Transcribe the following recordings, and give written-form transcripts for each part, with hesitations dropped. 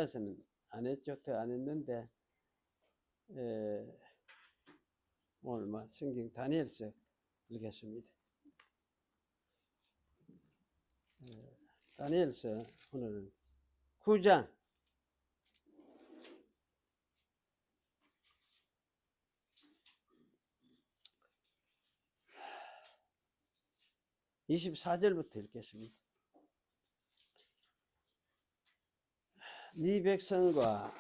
에서는 안 했죠. 더 안 했는데 오늘 성경 다니엘서 읽겠습니다. 다니엘서 오늘은 9장 24절부터 읽겠습니다. 네 백성과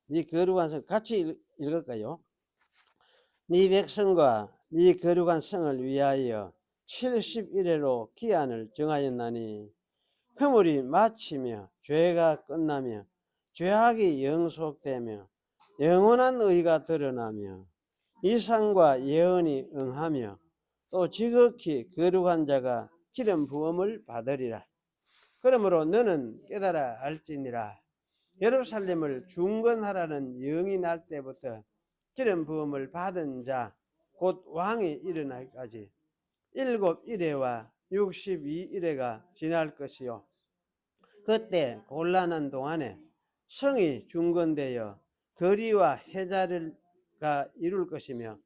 네 거룩한 성 같이 읽을까요? 네 백성과 네 거룩한 성을 위하여 70일에로 기한을 정하였나니 허물이 마치며 죄가 끝나며 죄악이 영속되며 영원한 의가 드러나며 이상과 예언이 응하며 또 지극히 거룩한 자가 기름 부음을 받으리라. 그러므로 너는 깨달아 알지니라. 예루살렘을 중건하라는 영이 날 때부터 기름 부음을 받은 자 곧 왕이 일어나기까지 7일에와 62일에가 지날 것이요 그때 곤란한 동안에 성이 중건되어 거리와 해자가 이룰 것이며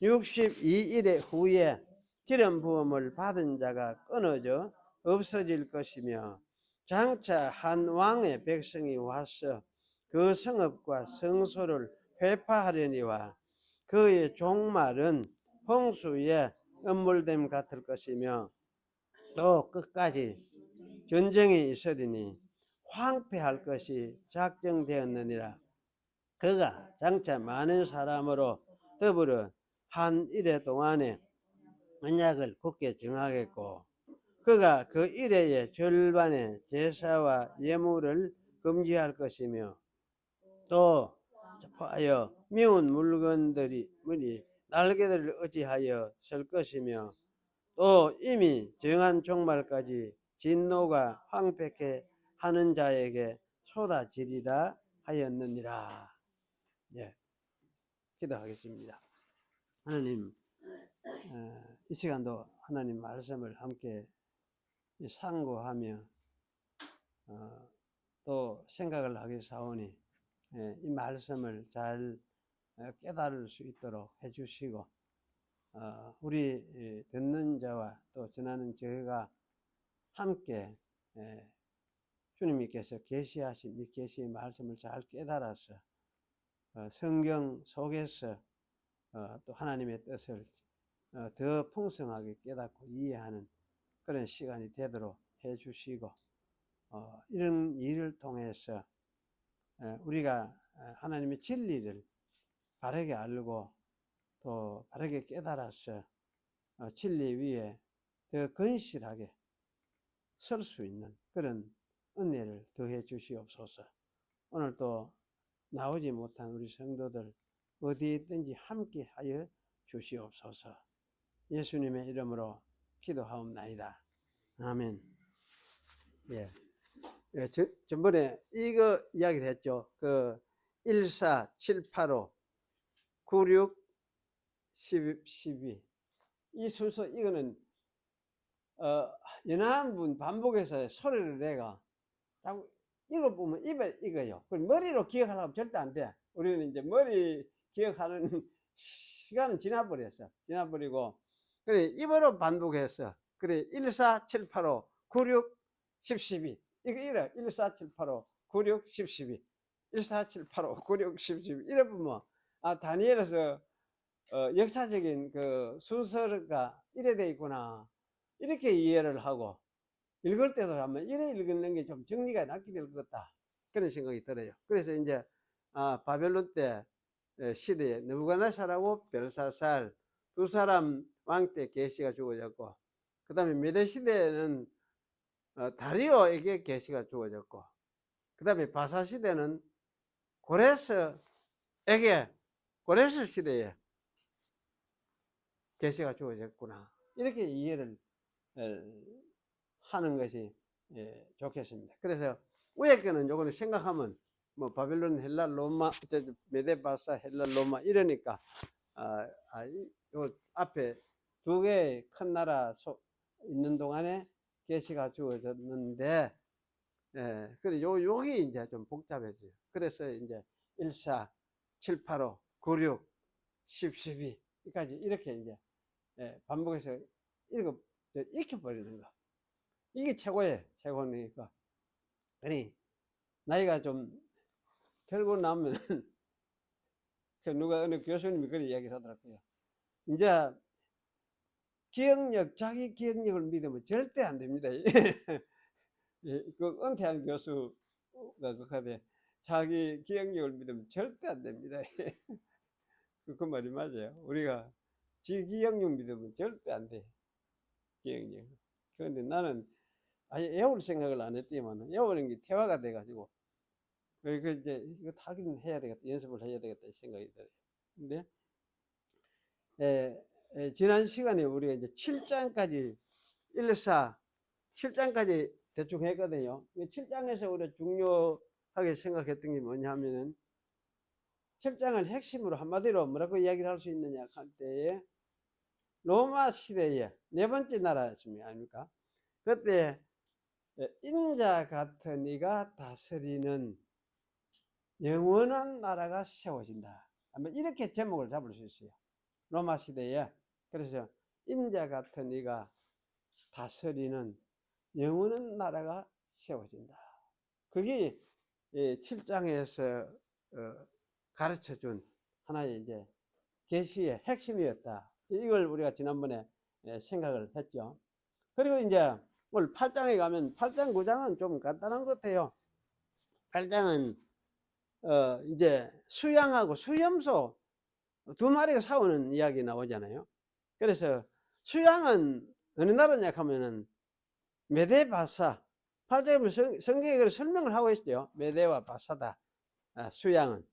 62일 후에 기름 부음을 받은 자가 끊어져 없어질 것이며 장차 한 왕의 백성이 와서 그 성읍과 성소를 회파하려니와 그의 종말은 홍수에 음물됨 같을 것이며 또 끝까지 전쟁이 있으리니 황폐할 것이 작정되었느니라. 그가 장차 많은 사람으로 더불어 한 일해 동안에 언약을 굳게 정하겠고 그가 그 일해의 절반의 제사와 예물을 금지할 것이며 또 접하여 미운 물건들이 날개들을 의지하여 설 것이며 또 이미 정한 종말까지 진노가 황폐케 하는 자에게 쏟아지리라 하였느니라. 예, 기도하겠습니다. 하나님, 이 시간도 하나님 말씀을 함께 상고하며 또 생각을 하게 사오니 이 말씀을 잘 깨달을 수 있도록 해주시고 우리 듣는 자와 또 전하는 저희가 함께 주님께서 계시하신 이 계시의 말씀을 잘 깨달아서 성경 속에서 또 하나님의 뜻을 더 풍성하게 깨닫고 이해하는 그런 시간이 되도록 해주시고 이런 일을 통해서 우리가 하나님의 진리를 바르게 알고 또 바르게 깨달아서 진리 위에 더 건실하게 설 수 있는 그런 은혜를 더해 주시옵소서. 오늘 또 나오지 못한 우리 성도들 어디에 있든지 함께 하여 주시옵소서. 예수님의 이름으로 기도하옵나이다. 아멘. 예. 전번에 이거 이야기를 했죠. 그 14785 96 12 이 순서 이거는 연한 반복해서 소리를 내가 자꾸 이거 보면 입에 익어요. 머리로 기억하려면 절대 안 돼. 우리는 이제 머리 기억하는 시간은 지나버렸어. 지나버리고 그래 입으로 반복해서 그래 14785 96 10 12 이거 이래 14785 96 10 12 14785 96 10 12 이래 보면 다니엘에서 역사적인 그 순서가 이래 돼 있구나 이렇게 이해를 하고 읽을 때도 한번 이래 읽는 게 좀 정리가 낫게 될 것 같다 그런 생각이 들어요. 그래서 이제 바벨론 때 시대에 느부갓네살하고 벨사살 두 사람 왕 때 계시가 주어졌고 그 다음에 메대 시대에는 다리오에게 계시가 주어졌고 그 다음에 바사 시대는 고레스에게 고레스 시대에 계시가 주어졌구나 이렇게 이해를 하는 것이 좋겠습니다. 그래서 위에 거는 요거는 생각하면 뭐 바벨론, 헬라, 로마, 메데, 바사, 헬라, 로마 이러니까 요 앞에 두 개의 큰 나라 있는 동안에 계시가 주어졌는데 예, 그래, 요게 이제 좀 복잡해져요. 그래서 이제 1, 4, 7, 8, 5, 9, 6, 10, 12까지 이렇게 이제 예, 반복해서 익혀버리는 거. 이게 최고예요. 최고니까. 아니, 나이가 좀 들고 나면, 그 누가 어느 교수님이 그런 이야기를 하더라고요. 이제 기억력, 자기 기억력을 믿으면 절대 안 됩니다. 예, 그 은퇴한 교수가 그하대 자기 기억력을 믿으면 절대 안 됩니다. 그 말이 맞아요. 우리가 지 기억력 믿으면 절대 안 돼. 기억력. 그런데 나는 아예 외울 생각을 안 했더니만 외우는 게 태화가 돼가지고 그 이제 이거 하긴 해야 되겠다, 연습을 해야 되겠다 이 생각이 들어요. 근데 지난 시간에 우리가 이제 7장까지 1, 4, 7장까지 대충 했거든요. 7장에서 우리가 중요하게 생각했던 게 뭐냐면은 7장을 핵심으로 한마디로 뭐라고 이야기를 할 수 있느냐 할 때에 로마 시대의 네 번째 나라였습니다. 아닙니까? 그때 인자 같은 이가 다스리는 영원한 나라가 세워진다. 아마 이렇게 제목을 잡을 수 있어요. 로마 시대에. 그래서 인자 같은 이가 다스리는 영원한 나라가 세워진다. 그게 7장에서 가르쳐 준 하나의 이제 계시의 핵심이었다. 이걸 우리가 지난번에 생각을 했죠. 그리고 이제 오늘 8장에 가면 8장 9장은 좀 간단한 것 같아요. 8장은 이제 수양하고 수염소 두 마리가 싸우는 이야기 나오잖아요. 그래서 수양은 어느 나라냐 하면은 메데바사. 8장에 성경에 그걸 설명을 하고 있어요. 메데와 바사다. 수양은.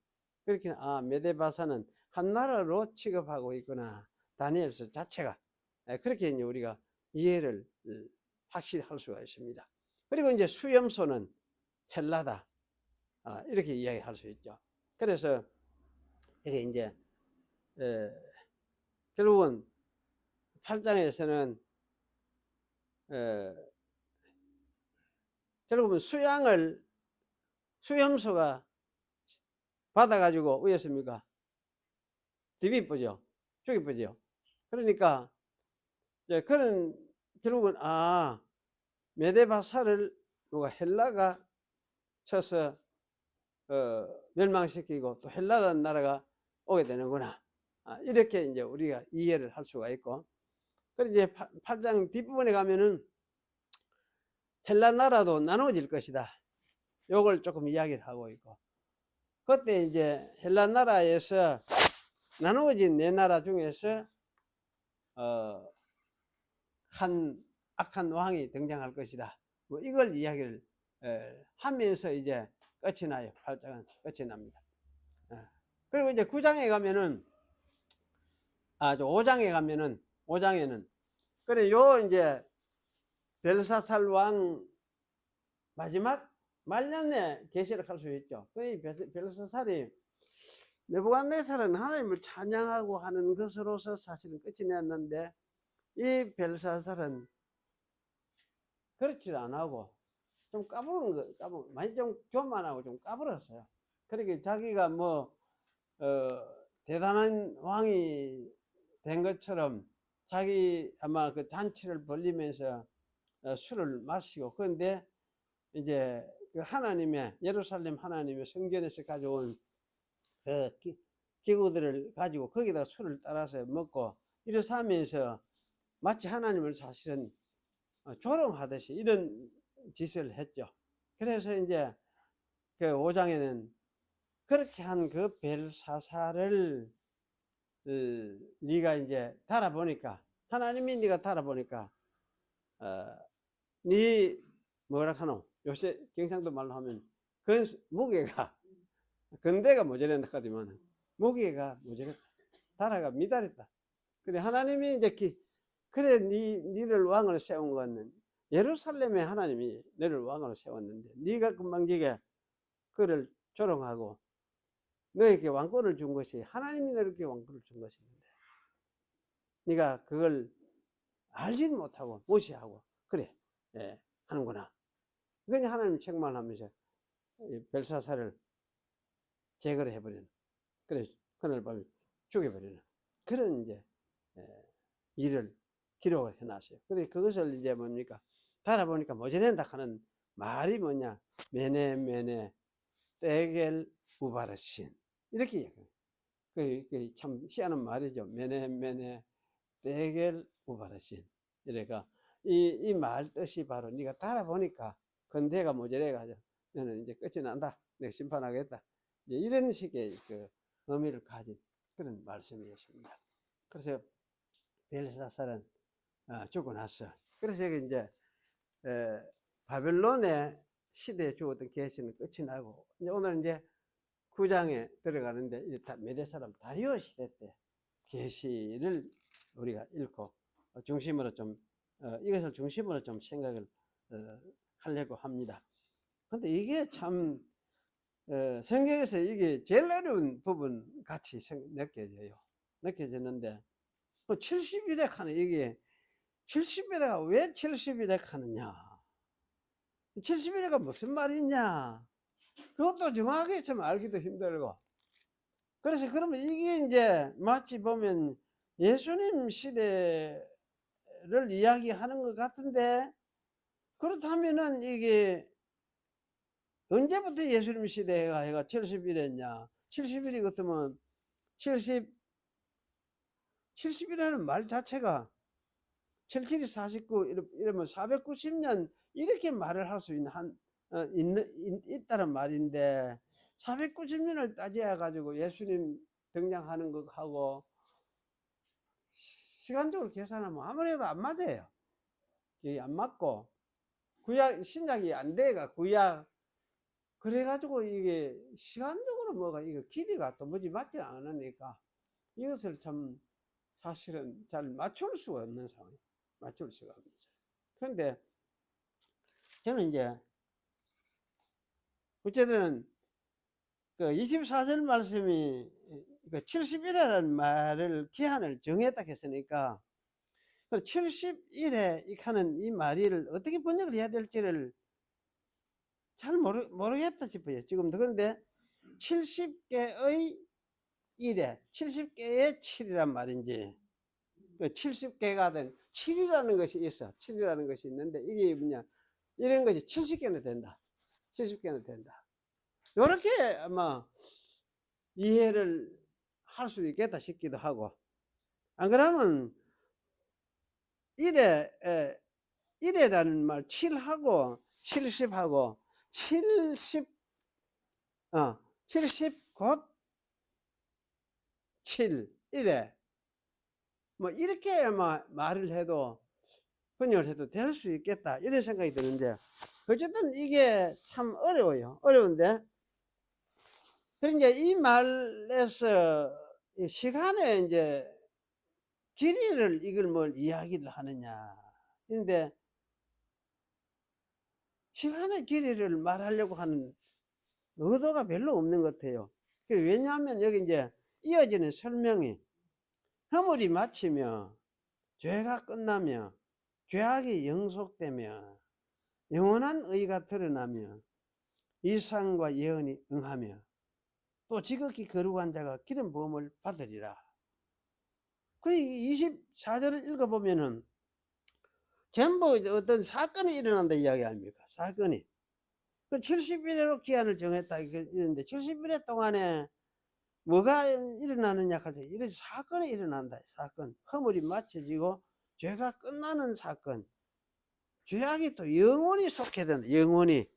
그렇게 메데바사는 한 나라로 취급하고 있구나. 다니엘서 자체가. 그렇게 이제 우리가 이해를 확실히 할 수가 있습니다. 그리고 이제 수염소는 헬라다. 이렇게 이야기할 수 있죠. 그래서 이게 이제 결국은 8장에서는 결국은 수염소가 받아가지고 어였습니까? 디비쁘죠. 죽이쁘죠. 그러니까 이제 그런 결국은 메데바사를 누가 헬라가 쳐서 멸망시키고 또 헬라라는 나라가 오게 되는구나. 이렇게 이제 우리가 이해를 할 수가 있고. 그리고 이제 8장 뒷부분에 가면은 헬라 나라도 나눠질 것이다. 요걸 조금 이야기를 하고 있고. 그때 이제 헬라 나라에서 나누어진 네 나라 중에서 한 악한 왕이 등장할 것이다. 뭐 이걸 이야기를 하면서 이제 끝이 나요. 8장은 끝이 납니다. 그리고 이제 9장에 가면은 5장에 가면은 5장에는 그래 요 이제 벨사살 왕 마지막 말년에 계시를 할 수 있죠. 그 벨사살이 느부갓네살은 하나님을 찬양하고 하는 것으로서 사실은 끝이 났는데 이 벨사살은 그렇지 안 하고 좀 까부는 거, 많이 좀 교만하고 좀 까불었어요. 그러니까 자기가 대단한 왕이 된 것처럼 자기 아마 그 잔치를 벌리면서 술을 마시고 그런데 이제 그 하나님의 예루살렘 하나님의 성전에서 가져온 그 기구들을 가지고 거기다 술을 따라서 먹고 이래서 하면서 마치 하나님을 사실은 조롱하듯이 이런 짓을 했죠. 그래서 이제 그 5장에는 그렇게 한 그 벨사살을 네가 이제 달아보니까 하나님이 네가 달아보니까 네 뭐라 하노 요새 경상도 말로 하면 그 무게가 근대가 모자란다 하지만 무게가 모자랐다. 달아가 미달했다. 그래 하나님이 이제 그래 니를 왕으로 세운 거는 예루살렘에 하나님이 너를 왕으로 세웠는데 네가 금방지게 그를 조롱하고 너에게 왕권을 준 것이 하나님이 너에게 왕권을 준 것인데 네가 그걸 알지는 못하고 무시하고 그래 하는구나. 그냥 하나님 책망하면서 벨사사를 제거를 해버리는, 그래 그날 밤에 죽여버리는 그런 이제 일을 기록을 해놨어요. 그래 그것을 이제 뭡니까 달아보니까 모자란다 하는 말이 뭐냐, 메네 떼겔 우바르신 이렇게 얘기해요. 참 희한한 말이죠. 메네 떼겔 우바르신. 이래가 이 말 뜻이 바로 네가 달아보니까 건대가 모자래가지고 너는 이제 끝이 난다, 내가 심판하겠다, 이제 이런 식의 그 의미를 가진 그런 말씀이었습니다. 그래서 벨사살은 죽고 났어. 그래서 여기 이제 바벨론의 시대에 주었던 계시는 끝이 나고, 이제 오늘 이제 9장에 들어가는데 이제 메대 사람 다리오 시대 때 계시를 우리가 읽고 중심으로 좀 이것을 중심으로 좀 생각을 하려고 합니다. 근데 이게 참 성경에서 이게 제일 어려운 부분 같이 느껴지는데 70일에 하는 이게 70일에가 왜 70일에 하느냐, 70일에가 무슨 말이냐, 그것도 정확하게 좀 알기도 힘들고. 그래서 그러면 이게 이제 마치 보면 예수님 시대를 이야기하는 것 같은데, 그렇다면은 이게 언제부터 예수님 시대가 해가 70일이었냐, 70일이 같으면 70일이라는 말 자체가 77이 49 이러면 490년 이렇게 말을 할 수 있는 있다는 말인데, 490년을 따져야 가지고 예수님 등장하는 것하고 시간적으로 계산하면 아무래도 안 맞아요. 이게 안 맞고 구약 신약이 안 돼가 구약, 그래가지고 이게 시간적으로 뭐가 이거 길이가 도무지 맞지 않으니까 이것을 참 사실은 잘 맞출 수가 없는 상황, 맞출 수가 없는 상황. 그런데 저는 이제 어쨌든 그 24절 말씀이 그 70일이라는 말을 기한을 정했다 했으니까 70일에 이 하는 이 말을 어떻게 번역을 해야 될지를 잘 모르겠다 싶어요 지금도. 그런데 70개의 일에 70개의 7이란 말인지, 그 70개가 된 7이라는 것이 있어. 7이라는 것이 있는데 이게 뭐냐, 이런 것이 70개나 된다, 70개나 된다, 이렇게 아마 이해를 할 수 있겠다 싶기도 하고. 안 그러면 일에라는 말 7하고 70하고 70 곧 7 1에 뭐 이렇게 말을 해도 번역을 해도 될 수 있겠다 이런 생각이 드는데, 어쨌든 이게 참 어려워요. 어려운데, 그러니까 이 말에서 시간에 이제 길이를 이걸 뭘 이야기를 하느냐, 그런데 시간의 길이를 말하려고 하는 의도가 별로 없는 것 같아요. 왜냐하면 여기 이제 이어지는 설명이 허물이 마치며 죄가 끝나며 죄악이 영속되며 영원한 의가 드러나며 이상과 예언이 응하며 또 지극히 거룩한 자가 기름 부음을 받으리라. 그리고 24절을 읽어보면은 전부 어떤 사건이 일어난다 이야기 아닙니까? 사건이. 70일로 기한을 정했다 이러는데 70일 동안에 뭐가 일어나느냐 할 때 이런 사건이 일어난다. 사건. 허물이 맞춰지고 죄가 끝나는 사건. 죄악이 또 영원히 속해 된다. 영원히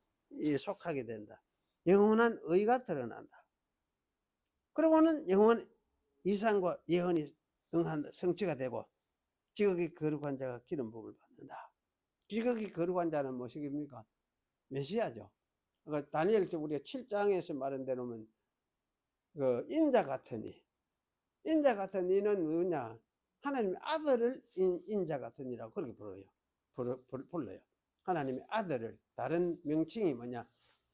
속하게 된다. 영원한 의가 드러난다. 그리고는 영원 이상과 예언이 응한다. 성취가 되고 지극히 거룩한 자가 기름 부음을 받는다. 지극히 거룩한 자는 무엇입니까? 메시아죠. 그러니까 다니엘 우리가 7장에서 말한 대로는 그 인자 같은 이, 인자 같은 이는 뭐냐, 하나님의 아들을 인자 같은 이라고 그렇게 불러요. 하나님의 아들을, 다른 명칭이 뭐냐,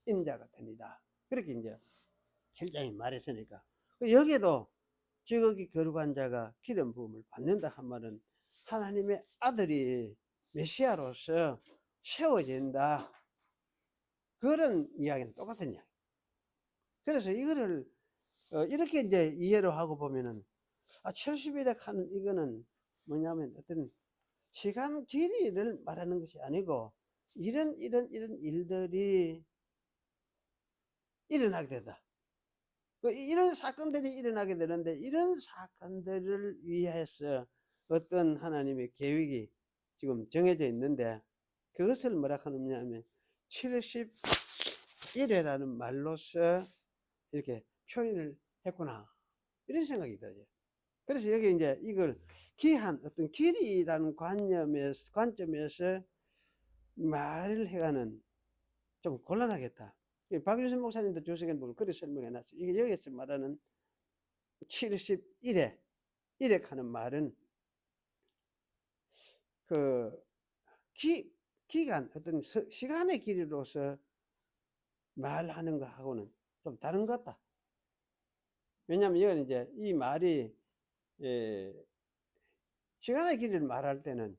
인자 같은 이다, 그렇게 이제 7장이 말했으니까 여기도 지극히 거룩한 자가 기름 부음을 받는다 한 말은 하나님의 아들이 메시아로서 세워진다, 그런 이야기는 똑같은 이야기. 그래서 이거를 이렇게 이제 이해를 하고 보면은 70일에 하는 이거는 뭐냐면 어떤 시간 길이를 말하는 것이 아니고 이런 일들이 일어나게 되다. 이런 사건들이 일어나게 되는데 이런 사건들을 위해서 어떤 하나님의 계획이 지금 정해져 있는데 그것을 뭐라 하느냐면 70일이라는 말로서 이렇게 표현을 했구나 이런 생각이 들어요. 그래서 여기 이제 이걸 기한 어떤 길이라는 관점에서 말을 해가는 좀 곤란하겠다. 박유선 목사님도 주석에 보면 그렇게 설명해 놨어요. 이게 여기서 말하는 71회 하는 말은 그 기간 어떤 시간의 길이로서 말하는 거하고는 좀 다른 것 같다. 왜냐하면 이건 이제 이 말이 시간의 길이를 말할 때는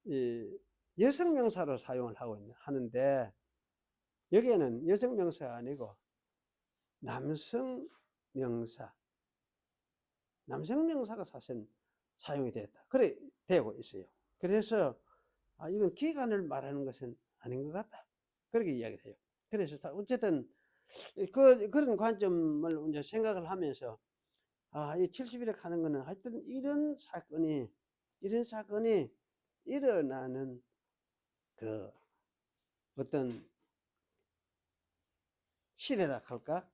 이 여성명사로 사용을 하는데 여기에는 여성명사가 아니고 남성명사가 사실 사용이 그래 되고 있어요. 그래서 이건 기간을 말하는 것은 아닌 것 같다. 그렇게 이야기를 해요. 그래서 어쨌든 그런 관점을 이제 생각을 하면서 이 70일에 가는 거는 하여튼 이런 사건이 일어나는 그 어떤 시대라 할까?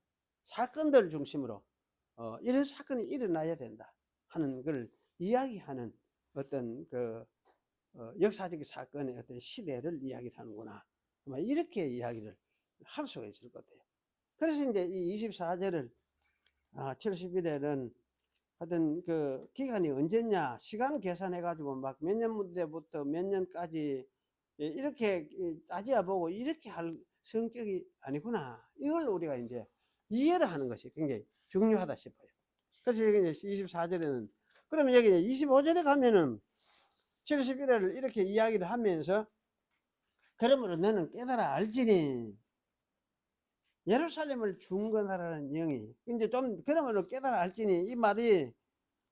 사건들 중심으로 이런 사건이 일어나야 된다 하는 걸 이야기하는 어떤 역사적 사건의 어떤 시대를 이야기를 하는구나. 이렇게 이야기를 할 수가 있을 것 같아요. 그래서 이제 이 24절을 70일에는 하여튼 기간이 언제냐 시간 계산해 가지고 막 몇 년부터 몇 년까지 이렇게 따져야 보고 이렇게 할 성격이 아니구나. 이걸 우리가 이제 이해를 하는 것이 굉장히 중요하다 싶어요. 그래서 여기 이제 24절에는 그러면 여기 25절에 가면은 70일을 이렇게 이야기를 하면서 그러므로 너는 깨달아 알지니 예루살렘을 중건하라는 영이 이제 좀 그러므로 깨달아 알지니 이 말이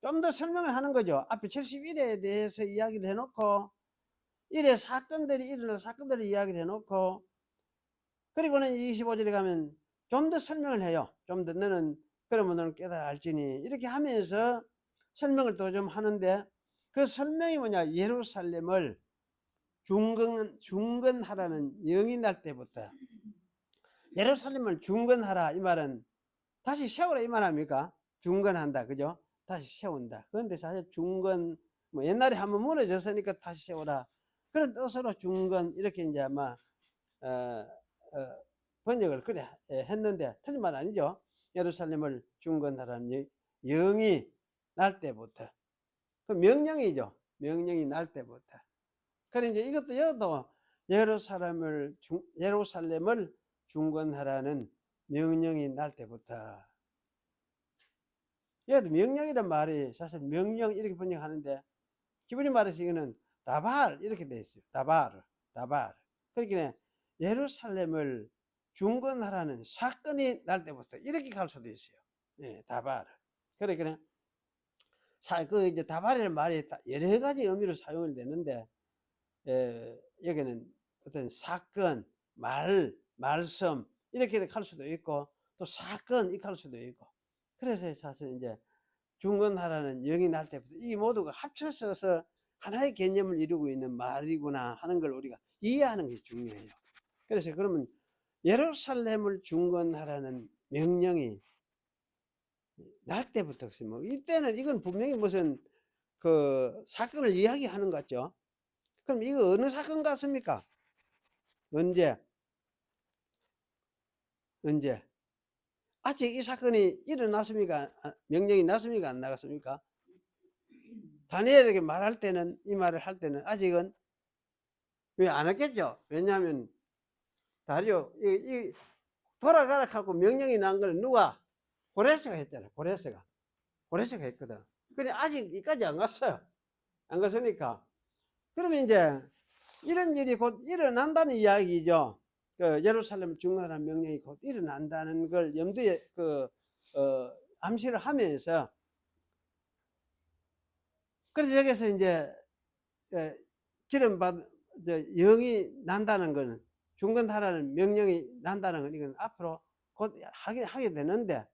좀 더 설명을 하는 거죠. 앞에 71회에 대해서 이야기를 해놓고 일의 사건들이 일어날 사건들을 이야기를 해놓고 그리고는 25절에 가면 좀 더 설명을 해요. 좀 더 그러면 너는 깨달아 알지니 이렇게 하면서 설명을 또 좀 하는데 그 설명이 뭐냐 예루살렘을 중건하라는 영이 날 때부터 예루살렘을 중건하라 이 말은 다시 세우라 이 말 아닙니까? 중건한다 그죠? 다시 세운다. 그런데 사실 중건 뭐 옛날에 한번 무너졌으니까 다시 세우라 그런 뜻으로 중건 이렇게 이제 아마 번역을 그래 했는데 틀린 말 아니죠. 예루살렘을 중건하라는 영이 날 때부터 그 명령이죠. 명령이 날 때부터. 그래 이제 이것도 여도 예루살렘을 중건하라는 명령이 날 때부터. 얘도 명령이란 말이 사실 명령 이렇게 번역하는데 기본이 말해서 이거는 다발 이렇게 돼 있어요. 다발. 그러니까 예루살렘을 중건하라는 사건이 날 때부터 이렇게 갈 수도 있어요. 네, 다발. 그러니까 이제 다발이라는 말이 여러 가지 의미로 사용이 되는데 여기는 어떤 사건, 말씀 이렇게 갈 수도 있고 또 사건 이렇게 할 수도 있고 그래서 사실 이제 중건하라는 영이 날 때부터 이 모두가 합쳐져서 하나의 개념을 이루고 있는 말이구나 하는 걸 우리가 이해하는 게 중요해요. 그래서 그러면 예루살렘을 중건하라는 명령이 날 때부터 뭐 이때는 이건 분명히 무슨 사건을 이야기하는 것 같죠. 그럼 이거 어느 사건 같습니까? 언제? 아직 이 사건이 일어났습니까? 명령이 났습니까? 안 나갔습니까? 다니엘에게 말할 때는 이 말을 할 때는 아직은 왜 안 했겠죠? 왜냐하면 다리오 이 돌아가라 하고 명령이 난 걸 누가 고레스가 했잖아요. 고레스가 했거든. 그래 아직 이까지 안 갔어요. 안 갔으니까 그러면 이제 이런 일이 곧 일어난다는 이야기죠. 그 예루살렘을 중건하라는 명령이 곧 일어난다는 걸 염두에 암시를 하면서, 그래서 여기서 이제 기름 받 영이 난다는 거는, 중건하라는 명령이 난다는 건 이건 앞으로 곧 하게 되는데,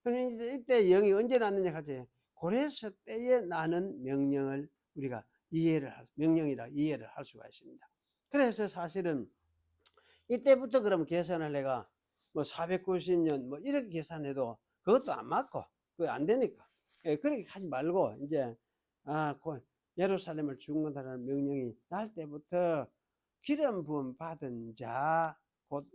그럼 이제 이때 영이 언제 났느냐 할 때 고레스 때에 나는 명령을 우리가 명령이라 이해를 할 수가 있습니다. 그래서 사실은 이때부터 그럼 계산을 내가 뭐 490년 뭐 이렇게 계산해도 그것도 안 맞고 그거 안 되니까, 그렇게 하지 말고 이제 예루살렘을 중건하라는 명령이 날 때부터 기름 부음 받은 자 곧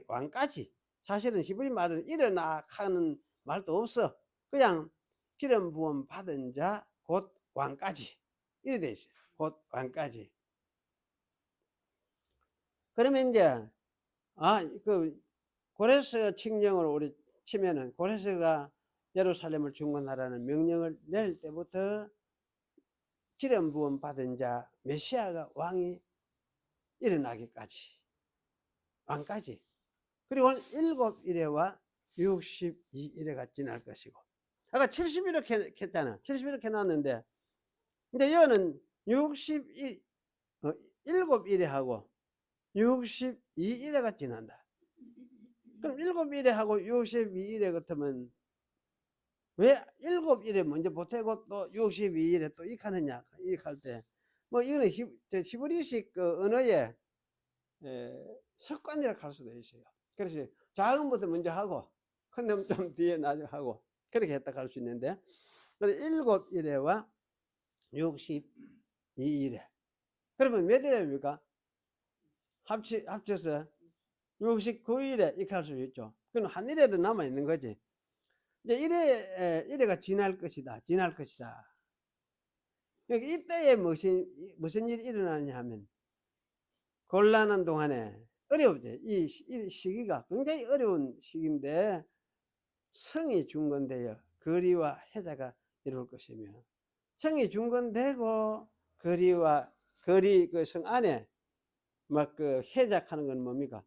왕까지, 사실은 히브리 말은 일어나 하는 말도 없어. 그냥 기름 부음 받은 자 곧 왕까지 이래 돼 있어요. 곧 왕까지. 그러면 이제 그 고레스 칙령을 우리 치면은, 고레스가 예루살렘을 중건하라는 명령을 낼 때부터 기름 부음 받은 자 메시아가 왕이 일어나기까지, 왕까지. 그리고 7일에와 62일에가 지날 것이고, 아까 70일 했잖아. 70일 해놨는데, 근데 이거는 7일에 하고 62일에가 지난다. 그럼 7일에 하고 62일에 같으면 왜 7일에 먼저 보태고 또 62일에 또 익하느냐? 익할 때, 뭐 이거는 히브리식 그 언어의 습관이라 할 수도 있어요. 그래서 작은 것부터 먼저 하고 큰 놈 좀 뒤에 나중에 하고 그렇게 했다 할 수 있는데, 7일에와 62일에 그러면 몇 일입니까? 합쳐서 69일에 이렇게 할 수 있죠. 그럼 한 일에도 남아 있는 거지. 이제 이래가 지날 것이다. 지날 것이다. 이때에 무슨 일이 일어나느냐 하면, 곤란한 동안에 어렵지. 이 시기가 굉장히 어려운 시기인데 성이 중건되어 거리와 해자가 이룰 것이며, 성이 중건되고 거리 그 성 안에 막 그 해작하는 건 뭡니까?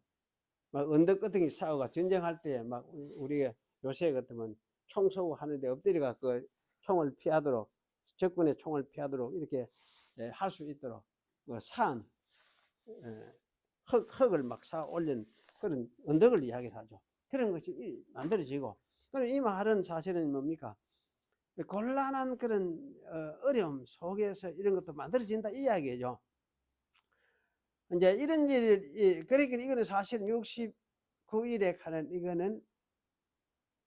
막 언덕거등이 싸우고 전쟁할 때 막 우리가 요새 같으면 총 쏘고 하는데 엎드려가 그 총을 피하도록, 적군의 총을 피하도록 이렇게 할 수 있도록 산 흙을 막 쌓아 올린 그런 언덕을 이야기를 하죠. 그런 것이 만들어지고, 그럼 이 말은 사실은 뭡니까? 곤란한 그런 어려움 속에서 이런 것도 만들어진다 이 이야기죠. 이제 이런 일이, 그러니까 이거는 사실 69일에 가는 이거는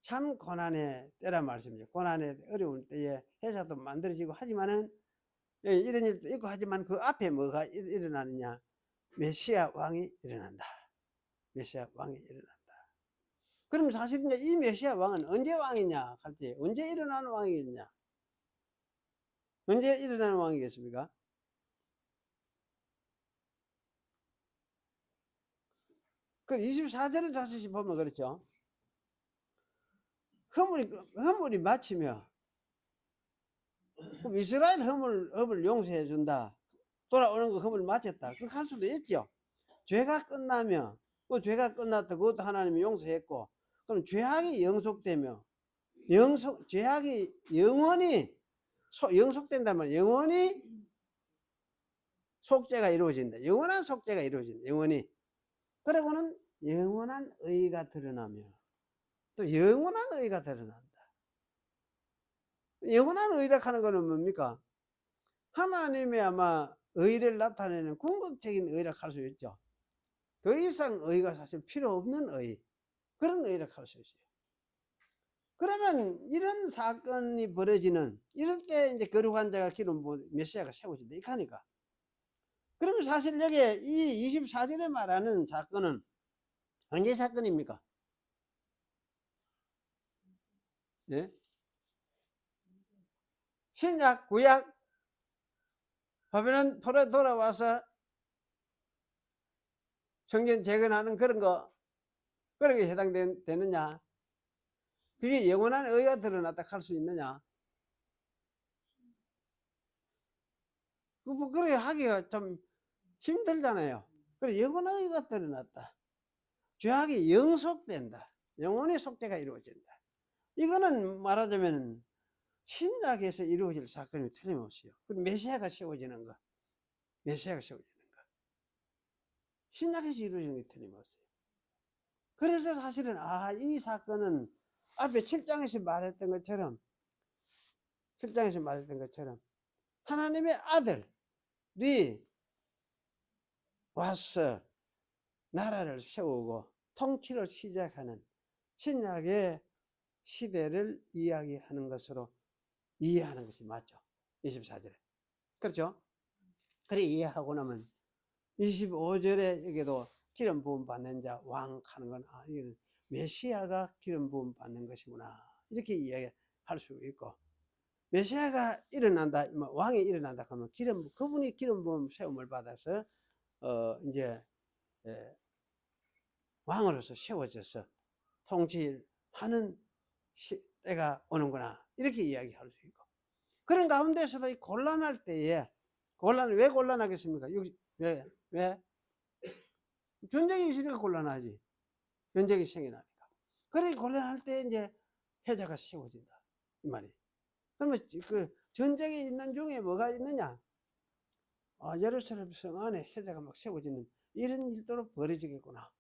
참 고난의 때란 말씀이죠. 고난의 어려운 때에 회사도 만들어지고 하지만은 이런 일도 있고 하지만 그 앞에 뭐가 일어나느냐? 메시아 왕이 일어난다. 메시아 왕이 일어난다. 그럼 사실 이제 이 메시아 왕은 언제 왕이냐 할 때 언제 일어나는 왕이겠냐? 언제 일어나는 왕이겠습니까? 그 24절을 다시 보면 그렇죠. 허물이 마치며, 그럼 이스라엘 허물 용서해 준다. 돌아오는 거 허물 마쳤다. 그렇게 할 수도 있죠. 죄가 끝나면, 그 죄가 끝났다. 그것도 하나님이 용서했고, 그럼 죄악이 영속되며, 죄악이 영원히 영속된다면 영원히 속죄가 이루어진다. 영원한 속죄가 이루어진다. 영원히. 그리고는 영원한 의가 드러나며, 또 영원한 의가 드러난다. 영원한 의라 하는 거는 뭡니까? 하나님의 아마 의를 나타내는 궁극적인 의라 할 수 있죠. 더 이상 의가 사실 필요 없는 의, 그런 의라 할 수 있어요. 그러면 이런 사건이 벌어지는, 이럴 때 이제 거룩한 자가 기름 메시아가 세워진다 이하니까. 그러면 사실 여기에 이 24절에 말하는 사건은 언제 사건입니까? 예? 신약 구약 바벨론 포로 돌아와서 성전 재건하는 그런 게 해당되느냐? 그게 영원한 의가 드러났다 할 수 있느냐? 그래 하기가 좀 힘들잖아요. 그래 영원하게가 드러났다. 죄악이 영속된다. 영혼의 속죄가 이루어진다. 이거는 말하자면 신약에서 이루어질 사건이 틀림없이요. 그럼 메시아가 세워지는 거. 메시아가 세워지는 거. 신약에서 이루어지는 게 틀림없어요. 그래서 사실은 이 사건은 앞에 7장에서 말했던 것처럼 하나님의 아들이 와서 나라를 세우고 통치를 시작하는 신약의 시대를 이야기하는 것으로 이해하는 것이 맞죠. 24절에. 그렇죠? 그래 이해하고 나면 25절에 여기도 기름 부음 받는 자 왕 하는 건 이건 메시아가 기름 부음 받는 것이구나. 이렇게 이야기할 수 있고, 메시아가 일어난다, 왕이 일어난다 하면 그분이 기름 부음 세움을 받아서 이제 왕으로서 세워져서 통치하는 때가 오는구나. 이렇게 이야기할 수 있고, 그런 가운데서도 이 곤란할 때에 왜 곤란하겠습니까? 왜? 전쟁이 있으니까 곤란하지. 전쟁이 생겨나니까. 그래 곤란할 때 이제 해자가 세워진다 이 말이에요. 그러면 그 전쟁이 있는 중에 뭐가 있느냐? 예루살렘 성 안에 해자가 막 세워지는 이런 일도로 벌어지겠구나.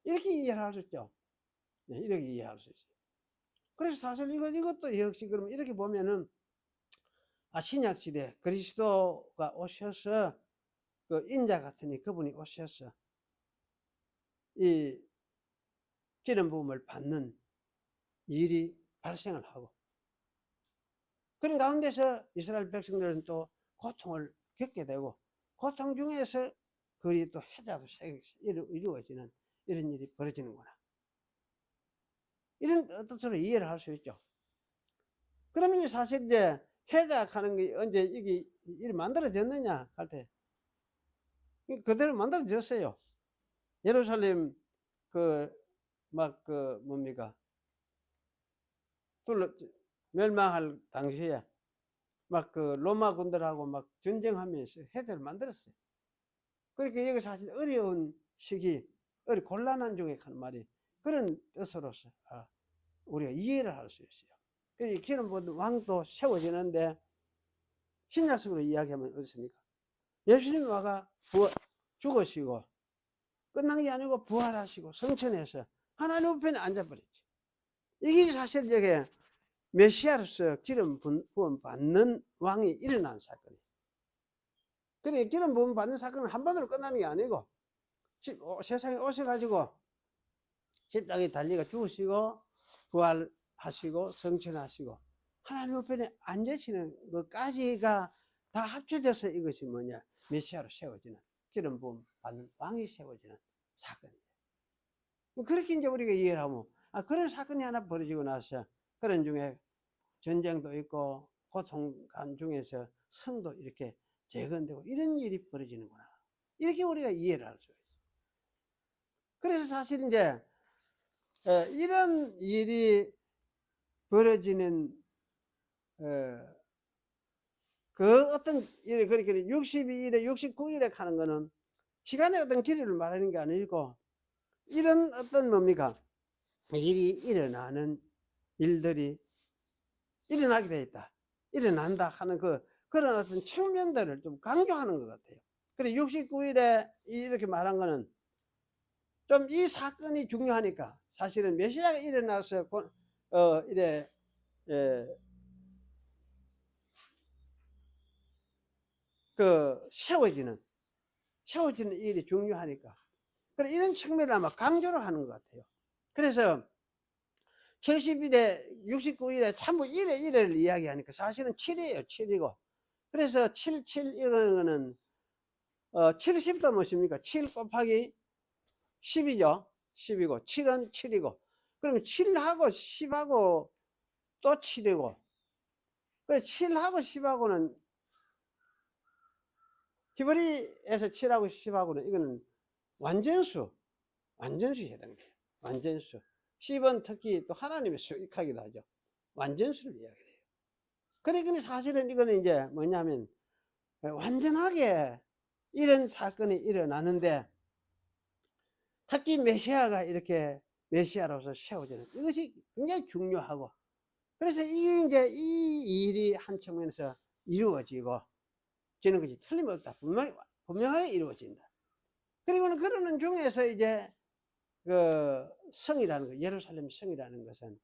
이렇게 이해할 수 있죠. 네, 이렇게 이해할 수 있어요. 그래서 사실 이것도 역시 그러면 이렇게 보면은 신약 시대 그리스도가 오셔서 그 인자 같으니 그분이 오셔서 이 기름 부음을 받는 일이 발생을 하고, 그런 가운데서 이스라엘 백성들은 또 고통을 겪게 되고, 고통 중에서 그리 또 해자도 이루어지는 이런 일이 벌어지는구나. 이런 뜻으로 이해를 할 수 있죠. 그러면 사실 이제 해자하는 게 언제 이게 만들어졌느냐 할 때 그대로 만들어졌어요. 예루살렘 뭡니까? 멸망할 당시에 로마 군대하고 전쟁하면서 해제를 만들었어요. 그러니까 여기 사실 어려운 시기, 곤란한 중에 하는 말이 그런 뜻으로서 우리가 이해를 할 수 있어요. 그래서 기름 부은 왕도 세워지는데 신약성으로 이야기하면 어떻습니까? 예수님이 와가 죽으시고 끝난 게 아니고 부활하시고 성천해서 하나님 우편에 앉아버렸지. 이게 사실 저게 메시아로서 기름 부음 받는 왕이 일어난 사건이에요. 그래 기름 부음 받는 사건은 한 번으로 끝나는 게 아니고 세상에 오셔가지고 십자가에 달리가 죽으시고 부활하시고 성천하시고 하나님 우편에 앉으시는 것까지가 다 합쳐져서 이것이 뭐냐, 메시아로 세워지는 기름 부음 받는 왕이 세워지는 사건이에요. 그렇게 이제 우리가 이해를 하면 그런 사건이 하나 벌어지고 나서 그런 중에 전쟁도 있고 고통감 중에서 성도 이렇게 재건되고 이런 일이 벌어지는구나. 이렇게 우리가 이해를 할 수 있어요. 그래서 사실 이제 이런 일이 벌어지는 그 어떤 일이 그렇게 62일에 69일에 하는 거는 시간의 어떤 길이를 말하는 게 아니고 이런 어떤 뭡니까? 일이 일어나는 일들이 일어나게 돼 있다. 일어난다 하는 그런 어떤 측면들을 좀 강조하는 것 같아요. 그래 69일에 이렇게 말한 거는 좀 이 사건이 중요하니까 사실은 메시아가 일어나서 이래 세워지는 일이 중요하니까 그래 이런 측면을 아마 강조를 하는 것 같아요. 그래서 70일에 69일에 참부 1회 1회를 이야기하니까 사실은 7이에요. 7이고 그래서 7 이런 거는 70도 무엇입니까? 7 곱하기 10이죠. 10이고 7은 7이고 그러면 7하고 10하고 또 7이고 그래 7하고 10하고는 히브리에서 7하고 10하고는 이거는 완전수에 해당돼요. 완전수. 10은 특히 또 하나님의 수익하기도 하죠. 완전수를 이야기해요. 그러니까 사실은 이거는 이제 뭐냐면 완전하게 이런 사건이 일어나는데, 특히 메시아가 이렇게 메시아로서 세워지는 이것이 굉장히 중요하고, 그래서 이게 이제 이 일이 한 측면에서 이루어지고 지는 것이 틀림없다. 분명하게 이루어진다. 그리고는 그러는 중에서 이제 그 성이라는 거, 예루살렘 성이라는 것은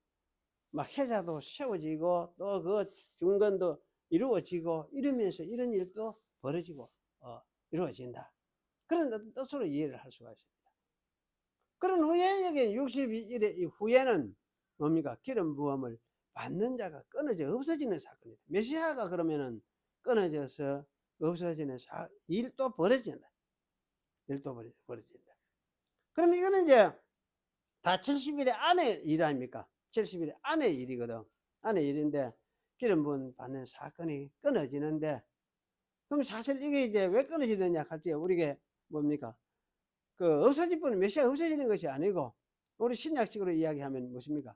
막 해자도 세워지고 또 그 중건도 이루어지고 이러면서 이런 일도 벌어지고 이루어진다. 그런 어떤 뜻으로 이해를 할 수가 있습니다. 그런 후에 여기 62일의 후에는 뭡니까? 기름 부음을 받는 자가 끊어져 없어지는 사건이다. 메시아가 그러면은 끊어져서 없어지는 일도 벌어진다. 일도 벌어진다. 그럼 이거는 이제 다 70일의 안에 일 아닙니까? 70일 안의 일이거든. 안의 일인데 기름 부음 받는 사건이 끊어지는데, 그럼 사실 이게 이제 왜 끊어지느냐 할 때 우리가 뭡니까? 그 없어질 뿐 메시아가 없어지는 것이 아니고, 우리 신약식으로 이야기하면 무엇입니까?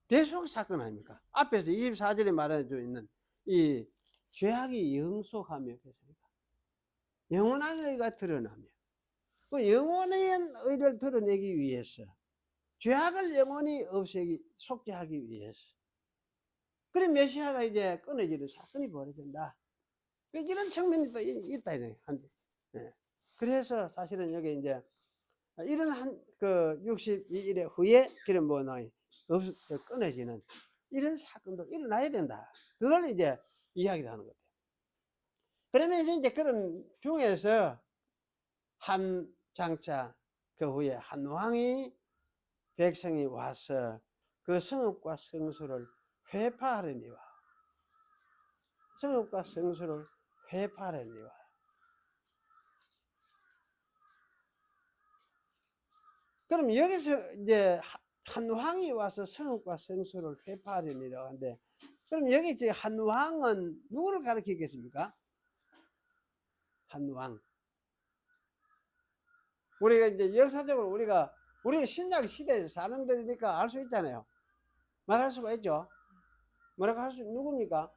대속 사건 아닙니까? 앞에서 24절에 말해져 있는 이 죄악이 영속하며 그랬습니까? 영원한 의가 드러나며, 그 영원한 의를 드러내기 위해서 죄악을 영원히 없애기, 속죄하기 위해서. 그래 메시아가 이제 끊어지는 사건이 벌어진다. 이런 측면이 또 있다. 예. 그래서 사실은 여기 이제 이런 그 62일의 후에 기름 부음이 끊어지는 이런 사건도 일어나야 된다. 그걸 이제 이야기를 하는 거죠. 그러면서 이제 그런 중에서 한 장차 그 후에 한 왕이 백성이 와서 그 성읍과 성소를 회파하려니와, 성읍과 성소를 회파하려니와. 그럼 여기서 이제 한 왕이 와서 성읍과 성소를 회파하려니라고 하는데, 그럼 여기 이제 한 왕은 누구를 가리키겠습니까? 한 왕. 우리가 이제 역사적으로 우리가 신약 시대에 사는 데니까 알 수 있잖아요. 말할 수가 있죠. 뭐라고 할 수, 누굽니까?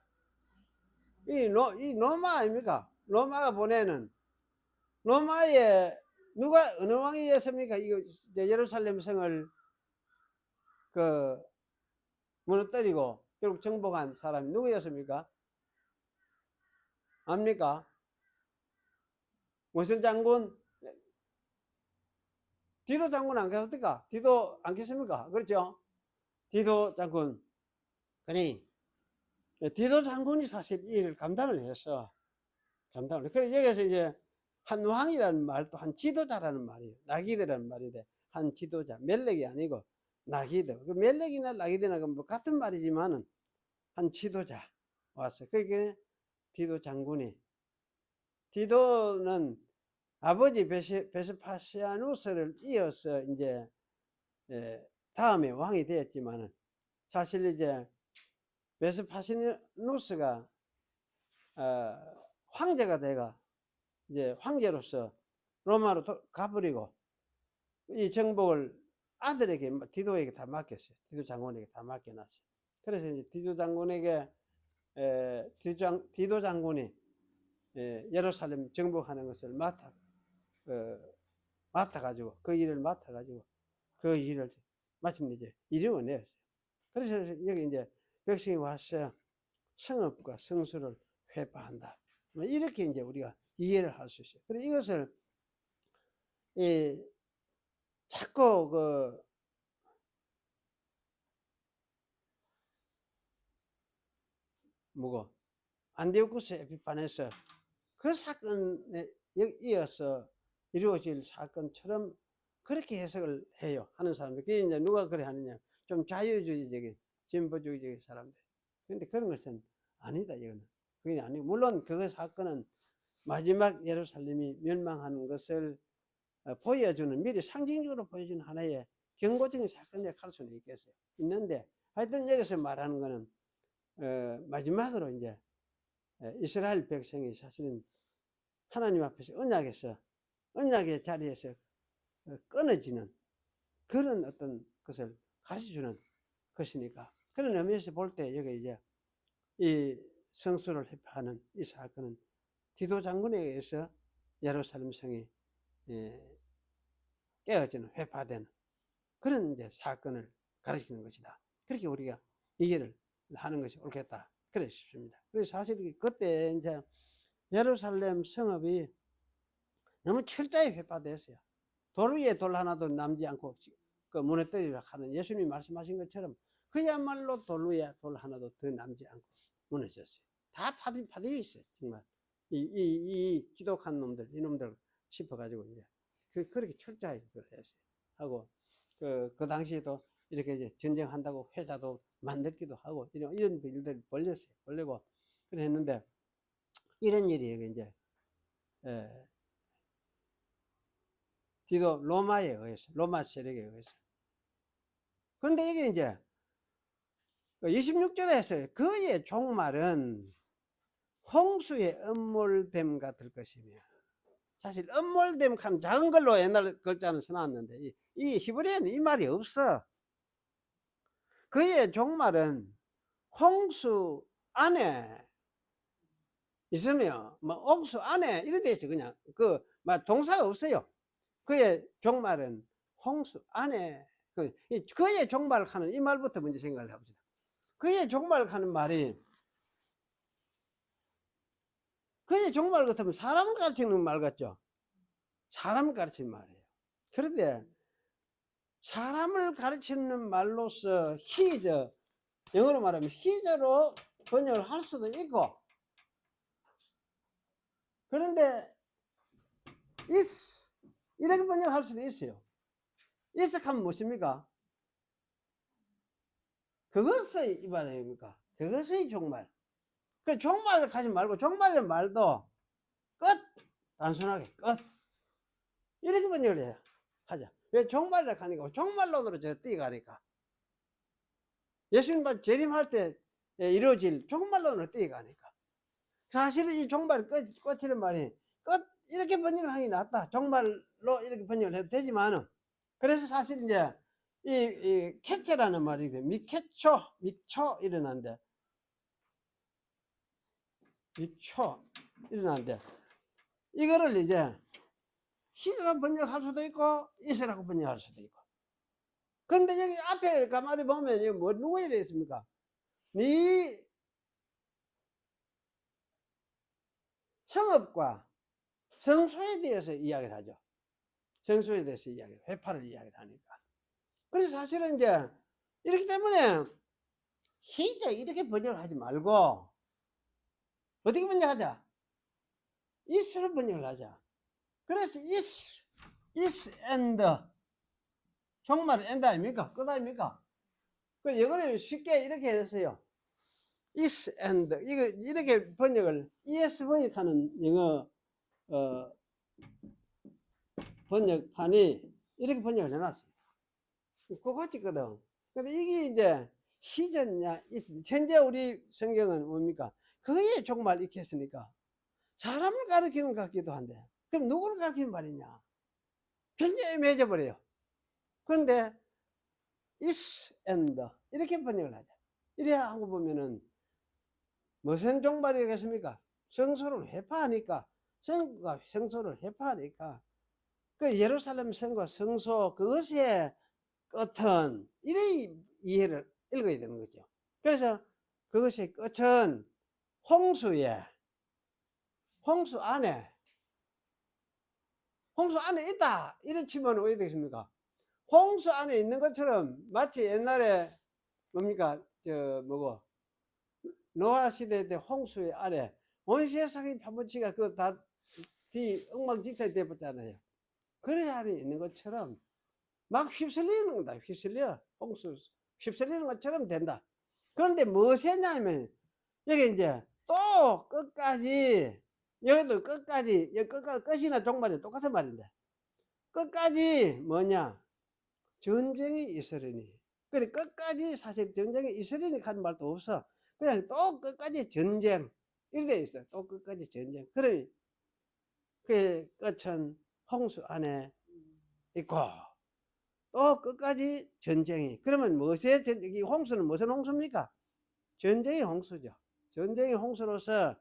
이 로마 아닙니까? 로마가 보내는, 로마에 누가, 어느 왕이었습니까? 이거 예루살렘 성을 그 무너뜨리고 결국 정복한 사람이 누구였습니까? 압니까? 무슨 장군? 디도 장군 안 계십니까? 디도 안 계십니까? 그렇죠? 디도 장군. 그러니 디도 장군이 사실 이 일을 감당을 해서 그래 여기서 이제 한 왕이라는 말도 한 지도자라는 말이에요. 나기드라는 말인데, 한 지도자, 멜렉이 아니고 나기드. 그 멜렉이나 나기드나 뭐 같은 말이지만은 한 지도자 왔어요. 그게 디도 장군이, 디도는 아버지 베스파시아누스를 이어서 이제 다음에 왕이 되었지만은, 사실 이제 베스파시아누스가 황제가 돼가 이제 황제로서 로마로 가버리고 이 정복을 아들에게, 디도에게 다 맡겼어요. 디도 장군에게 다 맡겨놨어요. 그래서 이제 디도 장군에게 디도 장군이 예루살렘 정복하는 것을 맡아가지고 그 일을 맡아가지고 그 일을 마침내 이제 이루어냈어요. 그래서 여기 이제 백성이 와서 성읍과 성수를 회파한다. 이렇게 이제 우리가 이해를 할 수 있어요. 그래서 이것을 자꾸 안디오쿠스 에피파네스 그 사건에 이어서 이루어질 사건처럼 그렇게 해석을 해요. 하는 사람들. 그게 이제 누가 그래 하느냐. 좀 자유주의적인, 진보주의적인 사람들. 근데 그런 것은 아니다, 이거는. 그게 아니고. 물론 그 사건은 마지막 예루살렘이 멸망하는 것을 보여주는, 미리 상징적으로 보여주는 하나의 경고적인 사건에 할 수는 있겠어요. 있는데, 하여튼 여기서 말하는 거는, 마지막으로 이제, 이스라엘 백성이 사실은 하나님 앞에서 언약의 자리에서 끊어지는 그런 어떤 것을 가르쳐 주는 것이니까, 그런 의미에서 볼 때 여기 이제 이 성수를 회파하는 이 사건은 디도 장군에 의해서 예루살렘 성이 깨어지는, 회파되는 그런 이제 사건을 가르치는 것이다. 그렇게 우리가 이해를 하는 것이 옳겠다. 그래 싶습니다. 그래서 사실 그때 이제 예루살렘 성읍이 너무 철저히 회파됐어요. 돌 위에 돌 하나도 남지 않고 그 무너뜨리라 하는 예수님이 말씀하신 것처럼 그야말로 돌 위에 돌 하나도 더 남지 않고 무너졌어요. 다 파져 있어요. 정말 이 지독한 놈들, 이놈들 싶어가지고 이제 그렇게 철저하게 그걸 했어요. 하고 그 당시에도 이렇게 이제 전쟁한다고 회자도 만들기도 하고 이런 일들이 벌렸어요. 벌리고 그랬는데 이런 일이 이제 디도 로마에 의해서, 로마 세력에 의해서. 그런데 이게 이제 26절에 했어요. 그의 종말은 홍수의 음몰됨 같을 것이며. 사실 음몰됨 한 작은 걸로 옛날 글자는 써놨는데 이 히브리어는 이 말이 없어. 그의 종말은 홍수 안에 있으며 뭐 옥수 안에 이래 돼 있어. 그냥 막 동사가 없어요. 그의 종말은 홍수 안에 그의 종말하는 이 말부터 먼저 생각을 해봅시다. 그의 종말하는 말이 그의 종말 같으면 사람을 가르치는 말 같죠. 사람을 가르치는 말이에요. 그런데 사람을 가르치는 말로서 영어로 말하면 히저로 번역을 할 수도 있고, 그런데 is 이렇게 번역을 할 수도 있어요. is 하면 무엇입니까? 그것의 이 말입니까? 그것의 종말. 그 종말을 가지 말고 종말의 말도 끝, 단순하게 끝 이렇게 번역을 해야 하자. 왜 종말을 가니까 종말론으로 제가 뛰어가니까 예수님 재림할 때 이루어질 종말론으로 뛰어가니까 사실은 이 종말 끝이란 말이 끝 이렇게 번역을 하는 게 낫다. 종말로 이렇게 번역을 해도 되지만은 그래서 사실 이제 이 캐체라는 말이 미초 일어난데 미초 일어난데 이거를 이제 히스라고 번역할 수도 있고 이스라고 번역할 수도 있고. 그런데 여기 앞에 가만히 보면 여기 뭐 누구에 되어 있습니까? 네 성읍과 성소에 대해서 이야기를 하죠. 성소에 대해서 회파를 이야기를 하니까. 그래서 사실은 이제 이렇기 때문에 희자 이렇게 번역을 하지 말고 어떻게 번역하자? is로 번역을 하자. 그래서 is and 정말 and 아닙니까? 끝 아닙니까? 그 영어를 쉽게 이렇게 했어요. is and 이거 이렇게 번역을 es 번역하는 영어 번역판이 이렇게 번역을 해놨어요. 그거 같거든. 근데 이게 이제 희전냐 현재 우리 성경은 뭡니까? 그의 종말 이렇게 했으니까 사람을 가리키는 것 같기도 한데 그럼 누구를 가리키는 말이냐? 굉장히 애매해져 버려요. 그런데 is and 이렇게 번역을 하자. 이래야 하고 보면은 무슨 종말이겠습니까? 성소를 회파하니까 성소를 회파하니까 그 예루살렘 성과 성소 그것의 끝은 이래 이해를 읽어야 되는 거죠. 그래서 그것의 끝은 홍수 안에 있다 이래 치면 어떻게 되겠습니까? 홍수 안에 있는 것처럼 마치 옛날에 뭡니까 노아 시대 때 홍수 안에 온 세상이 파묻히가 그 다 엉망진창이 되었잖아요. 그래 안에 있는 것처럼 막 휩쓸리는 거다. 홍수 휩쓸리는 것처럼 된다. 그런데 무엇이 했냐면 여기 이제 또 끝까지 여기도 끝까지 끝이나 종말이 똑같은 말인데 끝까지 뭐냐 전쟁이 있으리니. 그래 끝까지 사실 전쟁이 있으리니 하는 말도 없어. 그냥 또 끝까지 전쟁 이렇게 돼 있어요. 또 끝까지 전쟁. 그래 그 끝은 홍수 안에 있고 또 끝까지 전쟁이. 그러면 무엇의 전쟁이? 홍수는 무슨 홍수입니까? 전쟁의 홍수죠. 전쟁의 홍수로서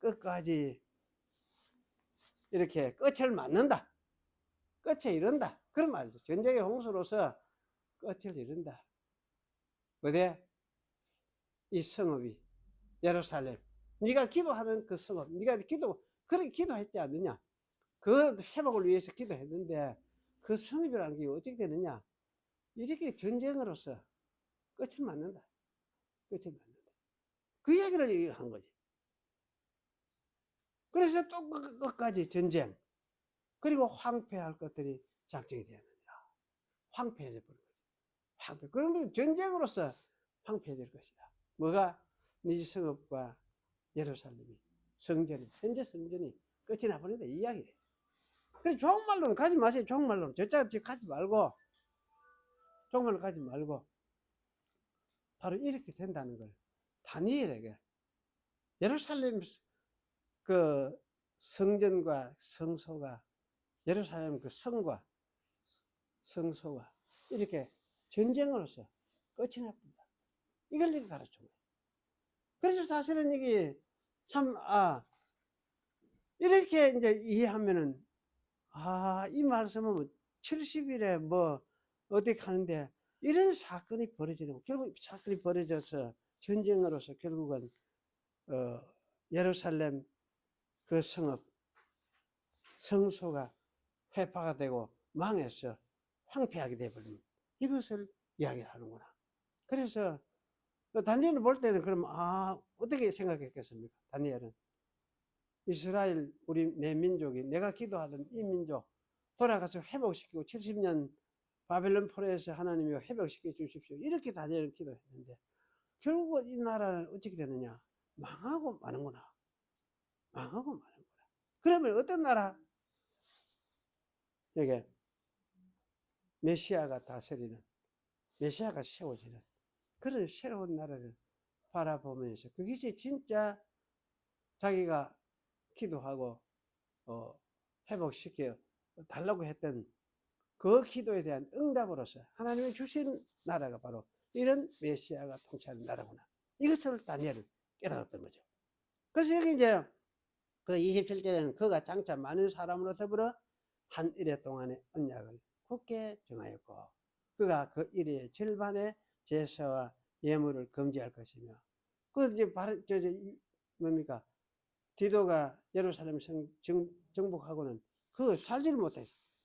끝까지 이렇게 끝을 맞는다. 끝에 이른다. 그런 말이죠. 전쟁의 홍수로서 끝을 이룬다. 어디? 이 성읍이 예루살렘. 네가 기도하는 그 성읍. 네가 그렇게 기도했지 않느냐? 그 회복을 위해서 기도했는데 그 성읍이라는 게 어떻게 되느냐? 이렇게 전쟁으로서 끝을 맞는다. 끝을 맞는다. 그 얘기를 한 거지. 그래서 또 끝까지 전쟁. 그리고 황폐할 것들이 작정이 되었느니라. 황폐해져 버린 거지. 황폐. 그러면 전쟁으로서 황폐해질 것이다. 뭐가? 네 성읍과 예루살렘이 성전이 현재 성전이 끝이 나버린다 이 이야기예요. 그래서 종말론은 가지 마세요. 종말론 저짜 가지 말고 종말론 가지 말고 바로 이렇게 된다는 걸 다니엘에게 예루살렘 그 성전과 성소가 예루살렘 그 성과 성소가 이렇게 전쟁으로서 끝이 났다. 이걸 내가 가르쳐. 그래서 사실은 이게 참, 이렇게 이제 이해하면은, 이 말씀은 70일에 뭐, 어떻게 하는데, 이런 사건이 벌어지는 거. 결국 사건이 벌어져서 전쟁으로서 결국은, 예루살렘 그 성읍, 성소가 회파가 되고 망해서 황폐하게 되어버리는 이것을 이야기를 하는구나. 그래서 다니엘을 볼 때는 그럼 어떻게 생각했겠습니까? 다니엘은 이스라엘 우리 내 민족이 내가 기도하던 이 민족 돌아가서 회복시키고 70년 바벨론 포로에서 하나님이 회복시켜 주십시오. 이렇게 다니엘은 기도했는데 결국은 이 나라는 어떻게 되느냐? 망하고 마는구나. 망하고 마는구나. 그러면 어떤 나라? 여기 메시아가 다스리는 메시아가 세워지는 그런 새로운 나라를 바라보면서 그것이 진짜 자기가 기도하고 회복시켜 달라고 했던 그 기도에 대한 응답으로서 하나님이 주신 나라가 바로 이런 메시아가 통치하는 나라구나. 이것을 다니엘은 깨달았던 거죠. 그래서 여기 이제 그 27절에는 그가 장차 많은 사람으로 더불어 한 일해 동안의 언약을 굳게 정하였고 그가 그 일의 절반의 제사와 예물을 금지할 것이며 그 이제 바로 뭡니까? 디도가 예루살렘 정복하고는 그 살지를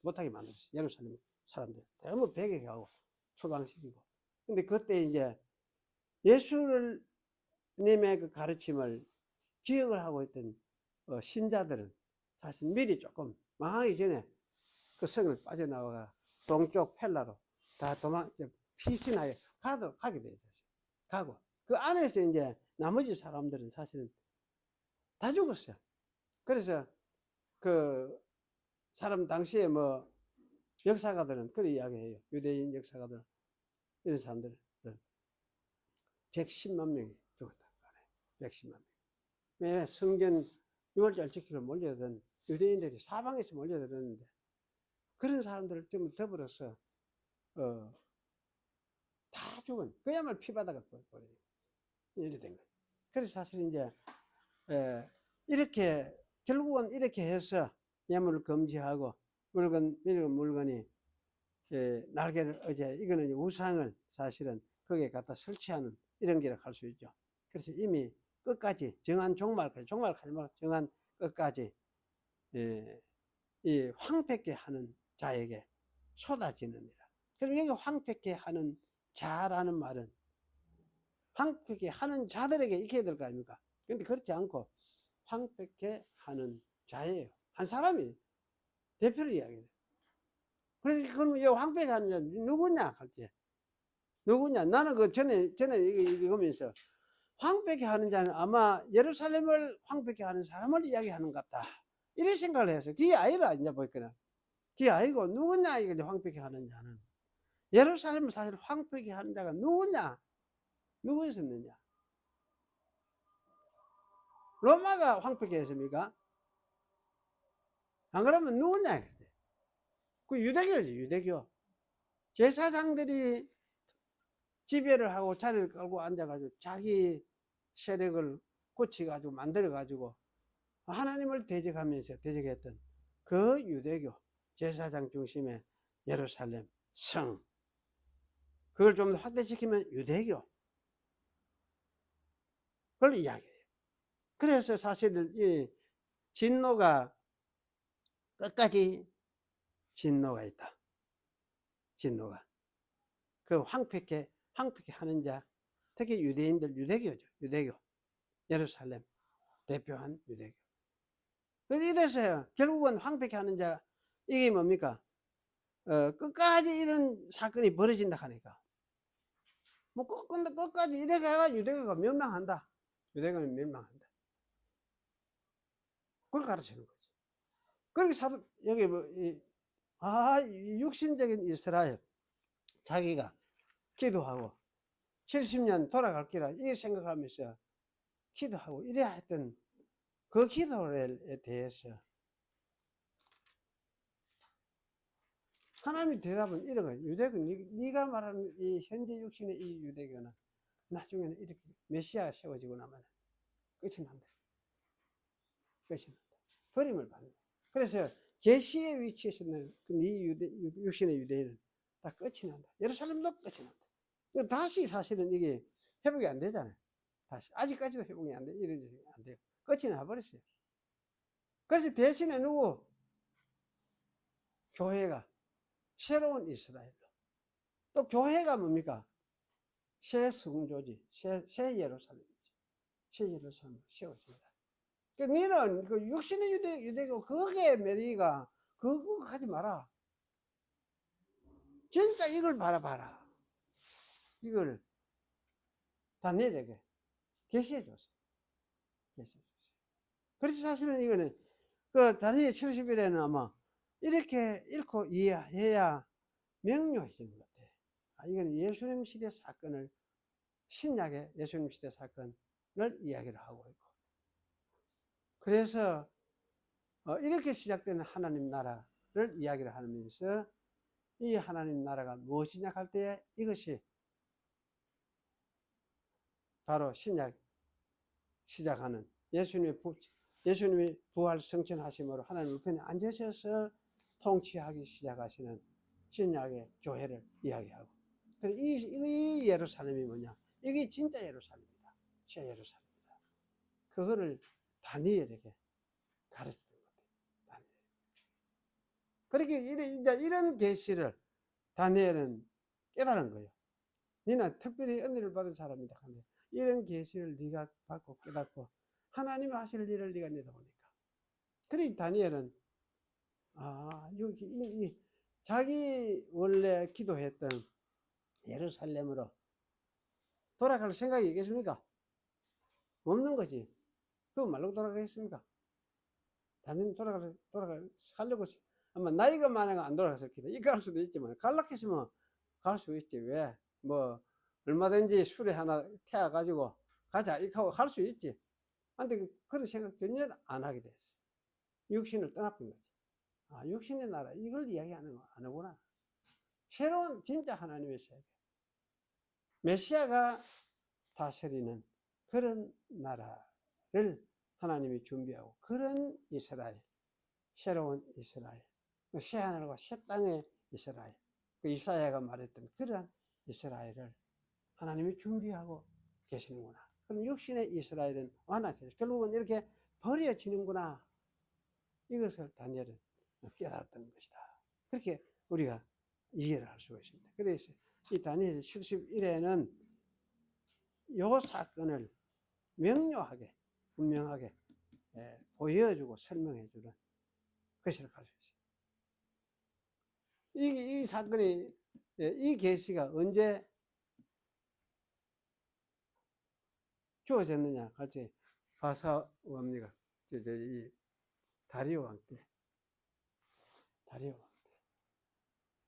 못하게 만들었어요. 예루살렘 사람들 너무 배격해 하고 추방시키고. 근데 그때 이제 예수님의 그 가르침을 기억을 하고 있던 신자들은 사실 미리 조금 망하기 전에 그 성을 빠져나와가 동쪽 펠라로 다 피신하게 가게 되죠. 가고 그 안에서 이제 나머지 사람들은 사실은 다 죽었어요. 그래서 그 사람 당시에 뭐 역사가들은 그런 이야기해요. 유대인 역사가들 이런 사람들은 110만 명이 죽었다. 110만 명. 왜 성전 6월절 지키러 몰려든 유대인들이 사방에서 몰려들었는데 그런 사람들을 좀 더불어서 다 죽은 그야말로 피바다가 버려요. 이렇게 된 거예요. 그래서 사실 이제 이렇게 결국은 이렇게 해서 예물을 금지하고 물건이 날개를 이거는 우상을 사실은 거기에 갖다 설치하는 이런 길을 갈 수 있죠. 그래서 이미 끝까지 정한 종말까지 정한 끝까지 이 황폐케 하는 자에게 쏟아지느니라. 그럼 여기 황폐케 하는 자라는 말은 황폐케 하는 자들에게 익혀야 될 거 아닙니까? 근데 그렇지 않고 황폐케 하는 자예요. 한 사람이 대표를 이야기해요. 그래서 그러면 이 황폐케 하는 자 누구냐 할지 누구냐? 나는 그 전에 읽으면서 황폐케 하는 자는 아마 예루살렘을 황폐케 하는 사람을 이야기하는 것 같다. 이런 생각을 해서 그게 아니라 이제 보니까 그게 아니고 누구냐 이게 황폐케 하는 자는 예루살렘을 사실 황폐케 하는 자가 누구냐? 누구였었느냐? 로마가 황폐케 했습니까? 안 그러면 누구냐? 그 유대교지, 유대교. 제사장들이 지배를 하고 자리를 깔고 앉아가지고 자기 세력을 고치가지고 만들어가지고 하나님을 대적했던 그 유대교 제사장 중심의 예루살렘 성, 그걸 좀 더 확대시키면 유대교, 그걸 이야기해요. 그래서 사실은 이 진노가 끝까지 진노가 있다. 진노가 그 황폐케 하는 자, 특히 유대인들, 유대교죠. 유대교, 예루살렘 대표한 유대교. 이래서 결국은 황폐케 하는 자, 이게 뭡니까? 끝까지 이런 사건이 벌어진다 하니까 뭐 끝까지 이렇게 해가 유대교가 멸망한다. 유대교는 멸망한다. 그걸 가르치는 거지. 그렇게 여기 뭐 육신적인 이스라엘, 자기가 기도하고 70년 돌아갈 기라 이 생각하면서 기도하고 이래야 했던 그 기도에 대해서 하나님의 대답은 이런 거예요. 유대교, 네가 말하는 이 현재 육신의 이 유대교는 나중에는 이렇게 메시아가 세워지고 나면 끝이 난다. 끝이 난다. 버림을 받는다. 그래서 계시의 위치에서는 육신의 유대인은 다 끝이 난다. 예루살렘도 끝이 난다. 다시 사실은 이게 회복이 안 되잖아요. 다시 아직까지도 회복이 안 돼. 이런 안 돼요. 끝이 나버렸어요. 그래서 대신에 누구? 교회가 새로운 이스라엘로. 또 교회가 뭡니까? 새 성조지, 새 예루살렘이지. 새 예루살렘 세워진다. 그러니까 너는 그 육신의 유대교 그게 매리가 그거 하지 마라. 진짜 이걸 바라봐라. 이걸 다니엘에게 계시해 줬어. 그래서 사실은 이거는 그 다니엘 70일에는 아마 이렇게 읽고 이해해야 명료해지는 것 같아. 이거는 예수님 시대 사건을, 신약의 예수님 시대 사건을 이야기를 하고 있고. 그래서 이렇게 시작되는 하나님 나라를 이야기를 하면서 이 하나님 나라가 무엇이냐 할 때에 이것이 바로 신약 시작하는 예수님이 부활 성천하심으로 하나님 우편에 앉으셔서 통치하기 시작하시는 신약의 교회를 이야기하고, 그래서 이 예루살렘이 뭐냐? 이게 진짜 예루살렘이다. 새 예루살렘이다. 그거를 다니엘에게 가르쳤던 것 같아요. 그렇게 이제 이런 계시를 다니엘은 깨달은 거예요. 너는 특별히 은혜를 받은 사람이다. 이런 계시를 네가 받고 깨닫고 하나님이 하실 일을 네가 내다 보니까. 그러니 다니엘은 여기 자기 원래 기도했던 예루살렘으로 돌아갈 생각이 있겠습니까? 없는 거지. 그거 말로 돌아가겠습니까? 다니엘 살려고 아마 나이가 많아가 안 돌아갔을 기다. 이거 갈 수도 있지만 갈락했으면 갈 수 있지. 왜? 뭐 얼마든지 술에 하나 태워가지고 가자 이렇게 하고 갈 수 있지. 근데 그런 생각 전혀 안 하게 됐어. 육신을 떠나본 거지. 육신의 나라 이걸 이야기하는 거 아니구나. 새로운 진짜 하나님의 세계, 메시아가 다스리는 그런 나라를 하나님이 준비하고, 그런 이스라엘, 새로운 이스라엘, 새 하늘과 새 땅의 이스라엘, 그 이사야가 말했던 그러한 이스라엘을 하나님이 준비하고 계시는구나. 그럼 육신의 이스라엘은 완악해서 결국은 이렇게 버려지는구나. 이것을 다니엘은 깨달았던 것이다. 그렇게 우리가 이해를 할 수가 있습니다. 그래서 이 다니엘 71에는 이 사건을 명료하게, 분명하게 보여주고 설명해주는 것이라고 할 수 있어요. 이 사건이, 이 계시가 언제 주어졌느냐 할 때, 뭡니까? 이 다리오 왕 때.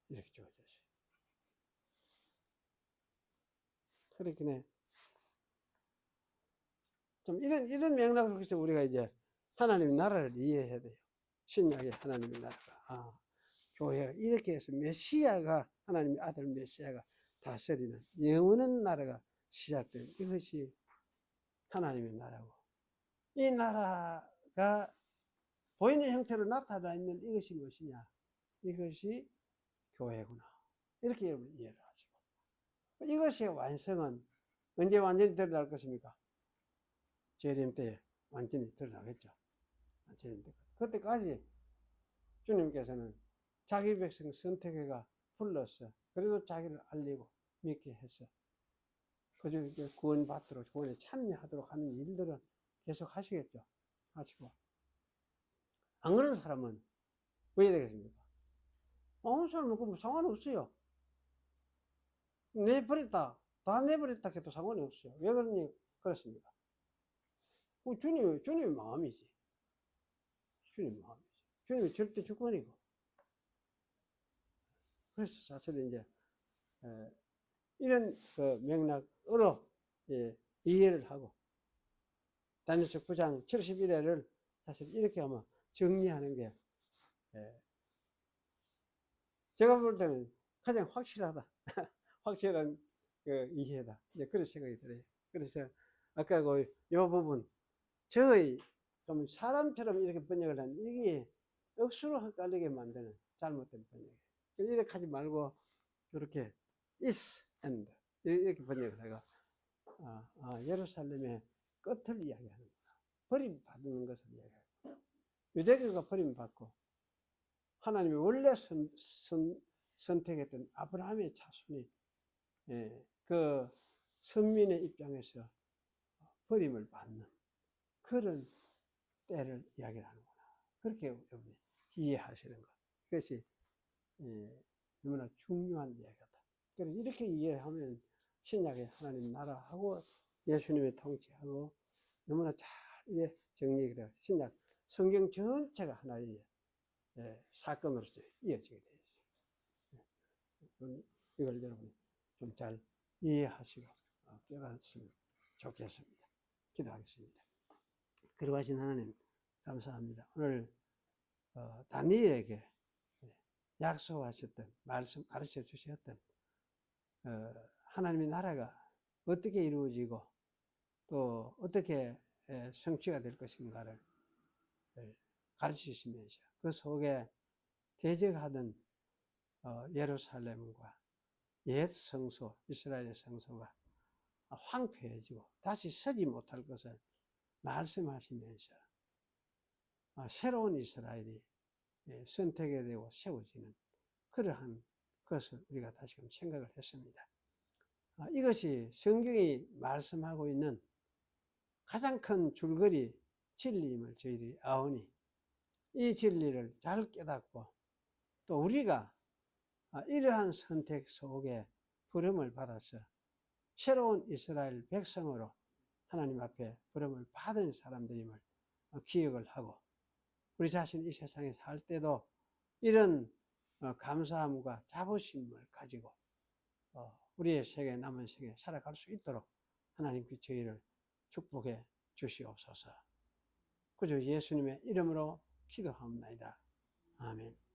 이렇게 주어졌어요. 그렇게 좀 이런 맥락 속에서 우리가 이제 하나님의 나라를 이해해야 돼요. 신약의 하나님의 나라가, 교회가 이렇게 해서 메시아가, 하나님의 아들 메시아가 다스리는 영원한 나라가 시작된 이것이 하나님의 나라고, 이 나라가 보이는 형태로 나타나 있는 이것이 무엇이냐? 이것이 교회구나. 이렇게 여러분 이해를 하시고. 이것의 완성은 언제 완전히 드러날 것입니까? 재림 때에 완전히 드러나겠죠. 재림 때. 그때까지 주님께서는 자기 백성 선택해가 불렀어. 그래도 자기를 알리고 믿게 했어. 그중 구원받도록, 구원에 참여하도록 하는 일들은 계속 하시겠죠. 하시고. 안 그런 사람은 왜 되겠습니까? 어느 사람은 그 상관없어요. 내버렸다. 다 내버렸다 해도 상관이 없어요. 왜 그러니, 그렇습니까? 주님의 마음이지. 주님의 마음이지. 주님의 절대 주권이고. 그래서 사실은 이제, 이런 그 맥락으로, 이해를 하고, 다니엘서 9장 71회를 사실 이렇게 하면 정리하는 게, 제가 볼 때는 가장 확실하다. 확실한 그 이해다. 이제 그런 생각이 들어요. 그래서 아까 그 요 부분, 저의 좀 사람처럼 이렇게 번역을 한 이게 억수로 헷갈리게 만드는 잘못된 번역이에요. 이렇게 하지 말고 이렇게 is and 이렇게 번역을 해가 예루살렘의 끝을 이야기하는 거야. 버림받는 것을 이야기하고 유대교가 버림받고 하나님이 원래 선택했던 아브라함의 자손이 그 선민의 입장에서 버림을 받는 그런 때를 이야기를 하는구나. 그렇게 여러분이 이해하시는 것. 그것이 너무나 중요한 이야기다. 그래서 이렇게 이해하면 신약의 하나님 나라하고 예수님의 통치하고 너무나 잘 정리가 신약 성경 전체가 하나의 사건으로서 이어지게 되어 있어요. 이걸 여러분이 좀 잘 이해하시고 깨닫으시면 좋겠습니다. 기도하겠습니다. 그리고 하신 하나님 감사합니다. 오늘 다니엘에게 약속하셨던 말씀 가르쳐 주셨던 하나님의 나라가 어떻게 이루어지고 또 어떻게 성취가 될 것인가를 가르쳐 주시면서 그 속에 대적하던 예루살렘과 옛 성소 이스라엘의 성소가 황폐해지고 다시 서지 못할 것을 말씀하시면서 새로운 이스라엘이 선택이 되고 세워지는 그러한 것을 우리가 다시금 생각을 했습니다. 이것이 성경이 말씀하고 있는 가장 큰 줄거리 진리임을 저희들이 아오니 이 진리를 잘 깨닫고 또 우리가 이러한 선택 속에 부름을 받아서 새로운 이스라엘 백성으로 하나님 앞에 부름을 받은 사람들임을 기억을 하고 우리 자신 이 세상에 살 때도 이런 감사함과 자부심을 가지고 우리의 세계 남은 세계 살아갈 수 있도록 하나님께 저희를 축복해 주시옵소서. 그저 예수님의 이름으로 기도하옵나이다. 아멘.